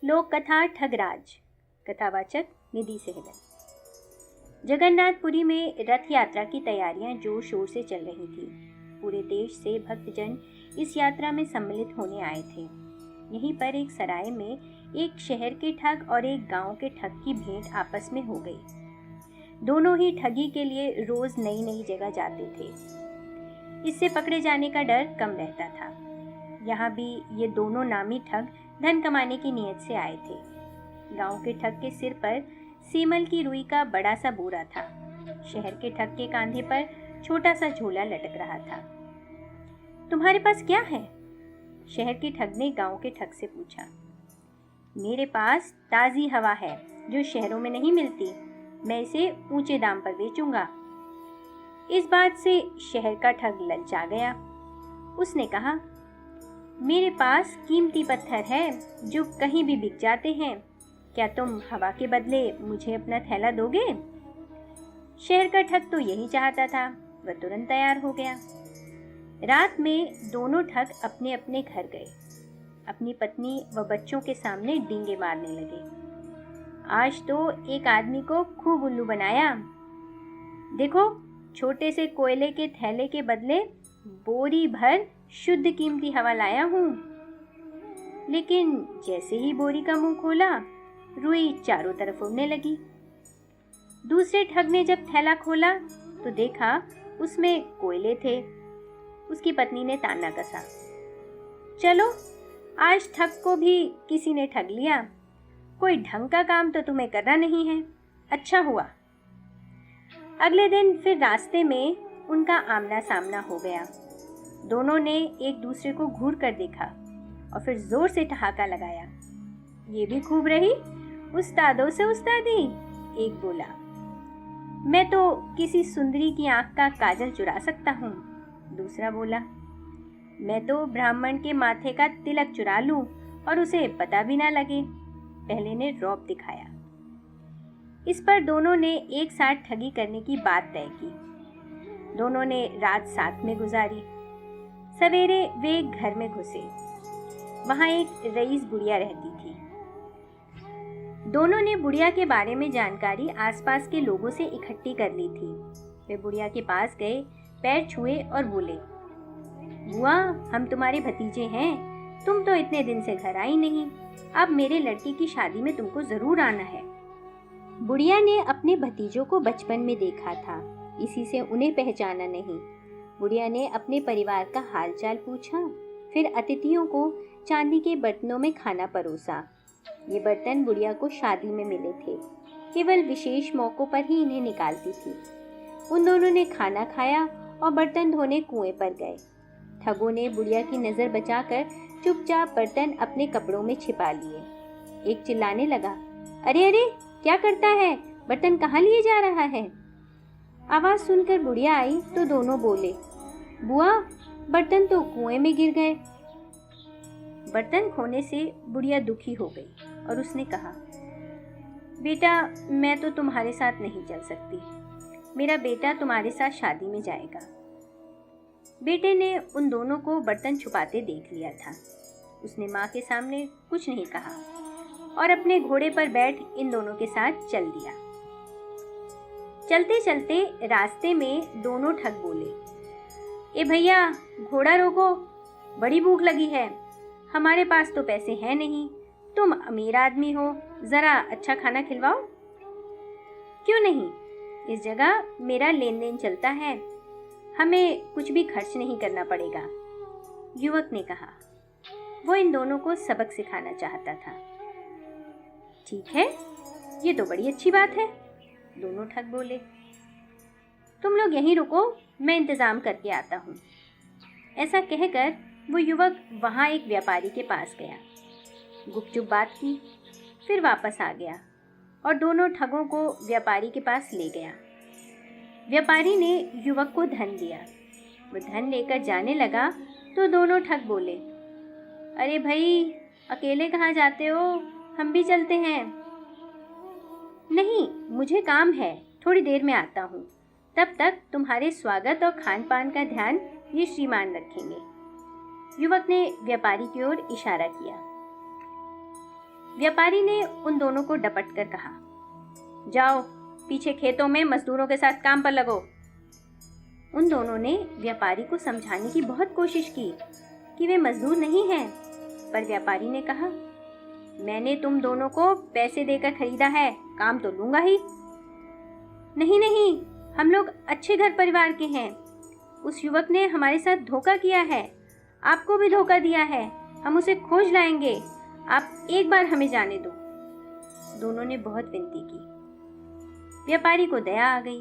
लोक कथा ठगराज। कथावाचक निधि सहगल। जगन्नाथपुरी में रथ यात्रा की तैयारियां जोर शोर से चल रही थी। पूरे देश से भक्तजन इस यात्रा में सम्मिलित होने आए थे। यहीं पर एक सराय में एक शहर के ठग और एक गांव के ठग की भेंट आपस में हो गई। दोनों ही ठगी के लिए रोज नई नई जगह जाते थे। इससे पकड़े जाने का डर कम रहता था। यहाँ भी ये दोनों नामी ठग धन कमाने की नीयत से आए थे। गांव के ठग के सिर पर सीमल की रुई का बड़ा सा बोरा था। शहर के ठग के कांधे पर छोटा सा झोला लटक रहा था। तुम्हारे पास क्या है? शहर के ठग ने गांव के ठग से पूछा। मेरे पास ताज़ी हवा है जो शहरों में नहीं मिलती। मैं इसे ऊंचे दाम पर बेचूंगा। इस बात से शहर का ठग ललचा गया। उसने कहा, मेरे पास कीमती पत्थर है जो कहीं भी बिक जाते हैं। क्या तुम हवा के बदले मुझे अपना थैला दोगे? शहर का ठग तो यही चाहता था। वह तुरंत तैयार हो गया। रात में दोनों ठग अपने अपने घर गए। अपनी पत्नी व बच्चों के सामने डींगे मारने लगे। आज तो एक आदमी को खूब उल्लू बनाया। देखो, छोटे से कोयले के थैले के बदले बोरी भर शुद्ध कीमती हवा लाया हूँ। लेकिन जैसे ही बोरी का मुंह खोला, रुई चारों तरफ उड़ने लगी। दूसरे ठग ने जब थैला खोला तो देखा उसमें कोयले थे। उसकी पत्नी ने ताना कसा, चलो आज ठग को भी किसी ने ठग लिया। कोई ढंग का काम तो तुम्हें करना नहीं है। अच्छा हुआ। अगले दिन फिर रास्ते में उनका आमना सामना हो गया। दोनों ने एक दूसरे को घूर कर देखा और फिर जोर से ठहाका लगाया। ये भी खूब रही, उस्तादों से उस्तादी। एक बोला, मैं तो किसी सुंदरी की आंख का काजल चुरा सकता हूँ। दूसरा बोला, मैं तो ब्राह्मण के माथे का तिलक चुरा लूं और उसे पता भी ना लगे। पहले ने रौब दिखाया। इस पर दोनों ने एक साथ ठगी करने की बात तय की। दोनों ने रात साथ में गुजारी। सवेरे वे एक घर में घुसे। वहां एक रईस बुढ़िया रहती थी। दोनों ने बुढ़िया के बारे में जानकारी आसपास के लोगों से इकट्ठी कर ली थी। वे बुढ़िया के पास गए, पैर छुए और बोले, बुआ, हम तुम्हारे भतीजे हैं। तुम तो इतने दिन से घर आई नहीं। अब मेरे लड़की की शादी में तुमको जरूर आना है। बुढ़िया ने अपने भतीजों को बचपन में देखा था, इसी से उन्हें पहचाना नहीं। बुढ़िया ने अपने परिवार का हालचाल पूछा। फिर अतिथियों को चांदी के बर्तनों में खाना परोसा। ये बर्तन बुढ़िया को शादी में मिले थे। केवल विशेष मौकों पर ही इन्हें निकालती थी। उन दोनों ने खाना खाया और बर्तन धोने कुएं पर गए। ठगों ने बुढ़िया की नज़र बचाकर चुपचाप बर्तन अपने कपड़ों में छिपा लिए। एक चिल्लाने लगा, अरे अरे, क्या करता है? बर्तन कहाँ लिए जा रहा है? आवाज़ सुनकर बुढ़िया आई तो दोनों बोले, बुआ, बर्तन तो कुएं में गिर गए। बर्तन खोने से बुढ़िया दुखी हो गई और उसने कहा, बेटा, मैं तो तुम्हारे साथ नहीं चल सकती। मेरा बेटा तुम्हारे साथ शादी में जाएगा। बेटे ने उन दोनों को बर्तन छुपाते देख लिया था। उसने माँ के सामने कुछ नहीं कहा और अपने घोड़े पर बैठ इन दोनों के साथ चल दिया। चलते चलते रास्ते में दोनों ठग बोले, ए भैया, घोड़ा रोको, बड़ी भूख लगी है। हमारे पास तो पैसे हैं नहीं। तुम अमीर आदमी हो, जरा अच्छा खाना खिलवाओ। क्यों नहीं, इस जगह मेरा लेन देन चलता है। हमें कुछ भी खर्च नहीं करना पड़ेगा। युवक ने कहा। वो इन दोनों को सबक सिखाना चाहता था। ठीक है, ये तो बड़ी अच्छी बात है। दोनों ठग बोले, तुम लोग यहीं रुको, मैं इंतजाम करके आता हूँ। ऐसा कहकर वो युवक वहाँ एक व्यापारी के पास गया। गुपचुप बात की, फिर वापस आ गया और दोनों ठगों को व्यापारी के पास ले गया। व्यापारी ने युवक को धन दिया। वो धन लेकर जाने लगा तो दोनों ठग बोले, अरे भाई, अकेले कहाँ जाते हो? हम भी चलते हैं। नहीं, मुझे काम है, थोड़ी देर में आता हूँ। तब तक तुम्हारे स्वागत और खान पान का ध्यान ये श्रीमान रखेंगे। युवक ने व्यापारी की ओर इशारा किया। व्यापारी ने उन दोनों को डपट कर कहा, जाओ पीछे खेतों में मजदूरों के साथ काम पर लगो। उन दोनों ने व्यापारी को समझाने की बहुत कोशिश की कि वे मजदूर नहीं हैं, पर व्यापारी ने कहा, मैंने तुम दोनों को पैसे देकर खरीदा है, काम तो लूंगा ही। नहीं नहीं, हम लोग अच्छे घर परिवार के हैं। उस युवक ने हमारे साथ धोखा किया है, आपको भी धोखा दिया है। हम उसे खोज लाएंगे, आप एक बार हमें जाने दो। दोनों ने बहुत विनती की। व्यापारी को दया आ गई।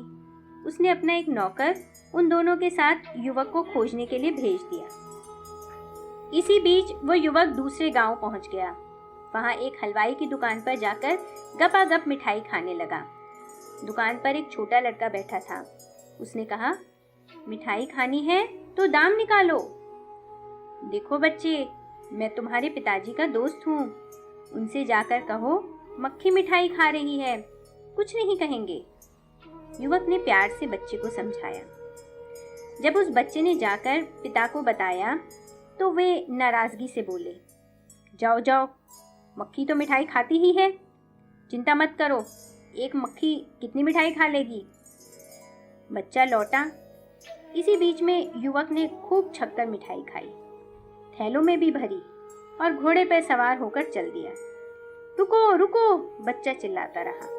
उसने अपना एक नौकर उन दोनों के साथ युवक को खोजने के लिए भेज दिया। इसी बीच वो युवक दूसरे गांव पहुंच गया। वहां एक हलवाई की दुकान पर जाकर गपागप मिठाई खाने लगा। दुकान पर एक छोटा लड़का बैठा था। उसने कहा, मिठाई खानी है तो दाम निकालो। देखो बच्चे, मैं तुम्हारे पिताजी का दोस्त हूँ, उनसे जाकर कहो मक्खी मिठाई खा रही है, कुछ नहीं कहेंगे। युवक ने प्यार से बच्चे को समझाया। जब उस बच्चे ने जाकर पिता को बताया तो वे नाराजगी से बोले, जाओ जाओ, मक्खी तो मिठाई खाती ही है, चिंता मत करो, एक मक्खी कितनी मिठाई खा लेगी। बच्चा लौटा। इसी बीच में युवक ने खूब छक्कर मिठाई खाई, थैलों में भी भरी और घोड़े पर सवार होकर चल दिया। रुको रुको, बच्चा चिल्लाता रहा।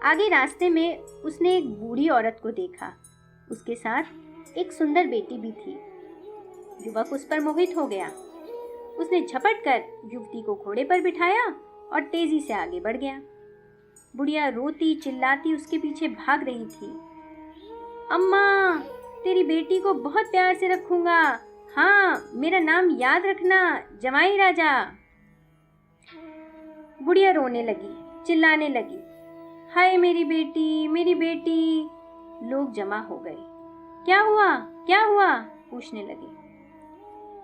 आगे रास्ते में उसने एक बूढ़ी औरत को देखा। उसके साथ एक सुंदर बेटी भी थी। युवक उस पर मोहित हो गया। उसने झपट कर युवती को घोड़े पर बिठाया और तेजी से आगे बढ़ गया। बुढ़िया रोती चिल्लाती उसके पीछे भाग रही थी। अम्मा, तेरी बेटी को बहुत प्यार से रखूंगा, हाँ, मेरा नाम याद रखना, जमाई राजा। बुढ़िया रोने लगी, चिल्लाने लगी, हाय मेरी बेटी, मेरी बेटी। लोग जमा हो गए। क्या हुआ, क्या हुआ, पूछने लगे।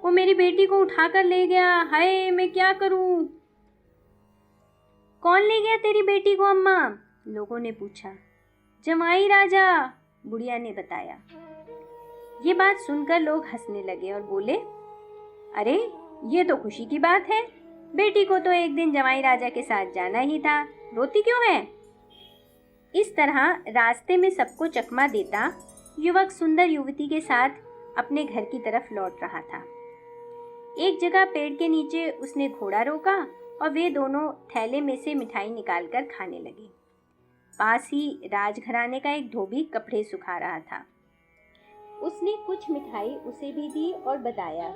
वो मेरी बेटी को उठाकर ले गया, हाय मैं क्या करूं। कौन ले गया तेरी बेटी को अम्मा? लोगों ने पूछा। जमाई राजा, बुढ़िया ने बताया। ये बात सुनकर लोग हंसने लगे और बोले, अरे ये तो खुशी की बात है, बेटी को तो एक दिन जमाई राजा के साथ जाना ही था, रोती क्यों है? इस तरह रास्ते में सबको चकमा देता युवक सुंदर युवती के साथ अपने घर की तरफ लौट रहा था। एक जगह पेड़ के नीचे उसने घोड़ा रोका और वे दोनों थैले में से मिठाई निकालकर खाने लगे। पास ही राजघराने का एक धोबी कपड़े सुखा रहा था। उसने कुछ मिठाई उसे भी दी और बताया,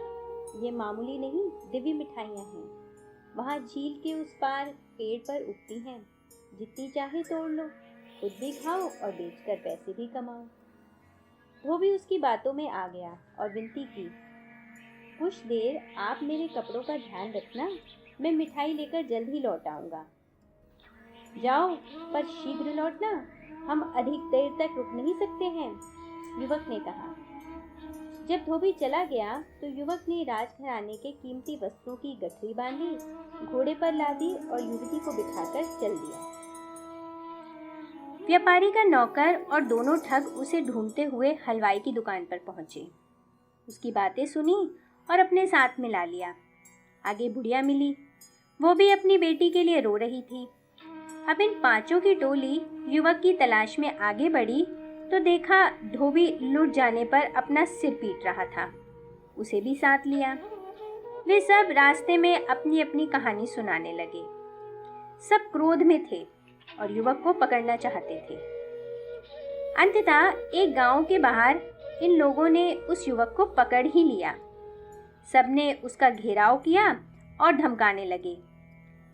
ये मामूली नहीं, दिव्य मिठाइयाँ हैं। वहाँ झील के उस पार पेड़ पर उगती हैं, जितनी चाहे तोड़ लो, खुद भी खाओ और बेचकर पैसे भी कमाओ। धोबी उसकी बातों में आ गया और विनती की, कुछ देर आप मेरे कपड़ों का ध्यान रखना, मैं मिठाई लेकर जल्द ही लौट आऊँगा। जाओ, पर शीघ्र लौटना, हम अधिक देर तक रुक नहीं सकते हैं, युवक ने कहा। जब धोबी चला गया तो युवक ने राजघराने के कीमती वस्तुओं की गठरी बांधी, घोड़े पर लादी और युवती को बिठाकर चल दिया। व्यापारी का नौकर और दोनों ठग उसे ढूंढते हुए हलवाई की दुकान पर पहुंचे। उसकी बातें सुनी और अपने साथ मिला लिया। आगे बुढ़िया मिली, वो भी अपनी बेटी के लिए रो रही थी। अब इन पांचों की टोली युवक की तलाश में आगे बढ़ी तो देखा धोबी लुट जाने पर अपना सिर पीट रहा था। उसे भी साथ लिया। वे सब रास्ते में अपनी अपनी कहानी सुनाने लगे। सब क्रोध में थे और युवक को पकड़ना चाहते थे। अंततः एक गांव के बाहर इन लोगों ने उस युवक को पकड़ ही लिया। सबने उसका घेराव किया और धमकाने लगे।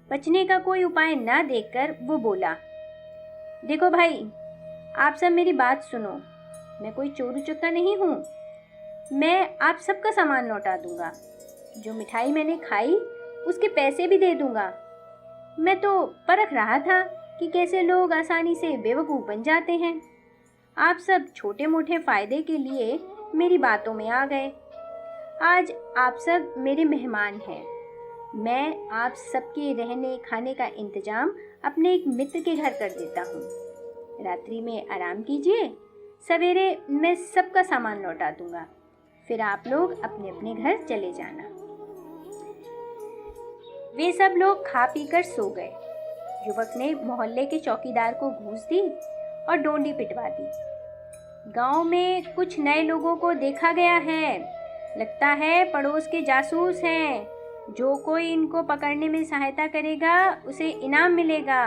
बचने का कोई उपाय न देखकर वो बोला, देखो भाई, आप सब मेरी बात सुनो, मैं कोई चोर उचक्का नहीं हूँ। मैं आप सबका सामान लौटा दूंगा, जो मिठाई मैंने खाई उसके पैसे भी दे दूंगा। मैं तो परख रहा था कि कैसे लोग आसानी से बेवकूफ़ बन जाते हैं। आप सब छोटे मोटे फ़ायदे के लिए मेरी बातों में आ गए। आज आप सब मेरे मेहमान हैं। मैं आप सबके रहने खाने का इंतज़ाम अपने एक मित्र के घर कर देता हूँ। रात्रि में आराम कीजिए, सवेरे मैं सबका सामान लौटा दूंगा, फिर आप लोग अपने अपने घर चले जाना। वे सब लोग खा पीकर सो गए। युवक ने मोहल्ले के चौकीदार को घूस दी और डोंडी पिटवा दी। गांव में कुछ नए लोगों को देखा गया है, लगता है पड़ोस के जासूस हैं। जो कोई इनको पकड़ने में सहायता करेगा उसे इनाम मिलेगा।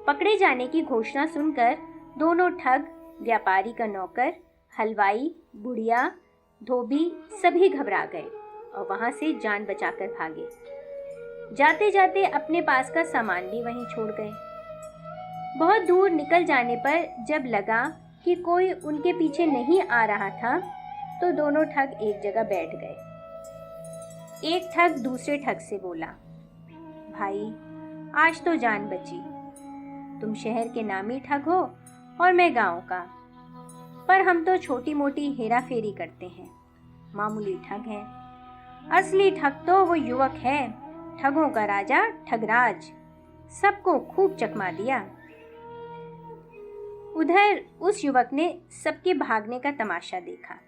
पकड़े जाने की घोषणा सुनकर दोनों ठग, व्यापारी का नौकर, हलवाई, बुढ़िया, धोबी सभी घबरा गए और वहां से जान बचाकर भागे। जाते जाते अपने पास का सामान भी वहीं छोड़ गए। बहुत दूर निकल जाने पर जब लगा कि कोई उनके पीछे नहीं आ रहा था तो दोनों ठग एक जगह बैठ गए। एक ठग दूसरे ठग से बोला, भाई आज तो जान बची। तुम शहर के नामी ठग हो और मैं गांव का, पर हम तो छोटी मोटी हेरा फेरी करते हैं, मामूली ठग हैं। असली ठग तो वो युवक है, ठगों का राजा ठगराज। सबको खूब चकमा दिया। उधर उस युवक ने सबके भागने का तमाशा देखा।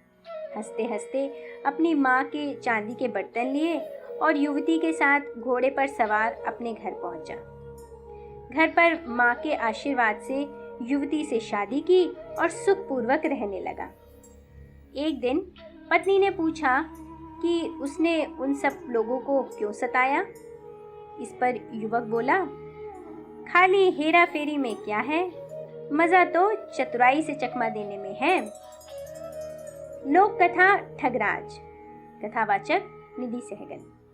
हंसते हंसते अपनी माँ के चांदी के बर्तन लिए और युवती के साथ घोड़े पर सवार अपने घर पहुंचा। घर पर माँ के आशीर्वाद से युवती से शादी की और सुखपूर्वक रहने लगा। एक दिन पत्नी ने पूछा कि उसने उन सब लोगों को क्यों सताया। इस पर युवक बोला, खाली हेरा फेरी में क्या है, मजा तो चतुराई से चकमा देने में है। लोक कथा ठगराज। कथावाचक निधि सहगल।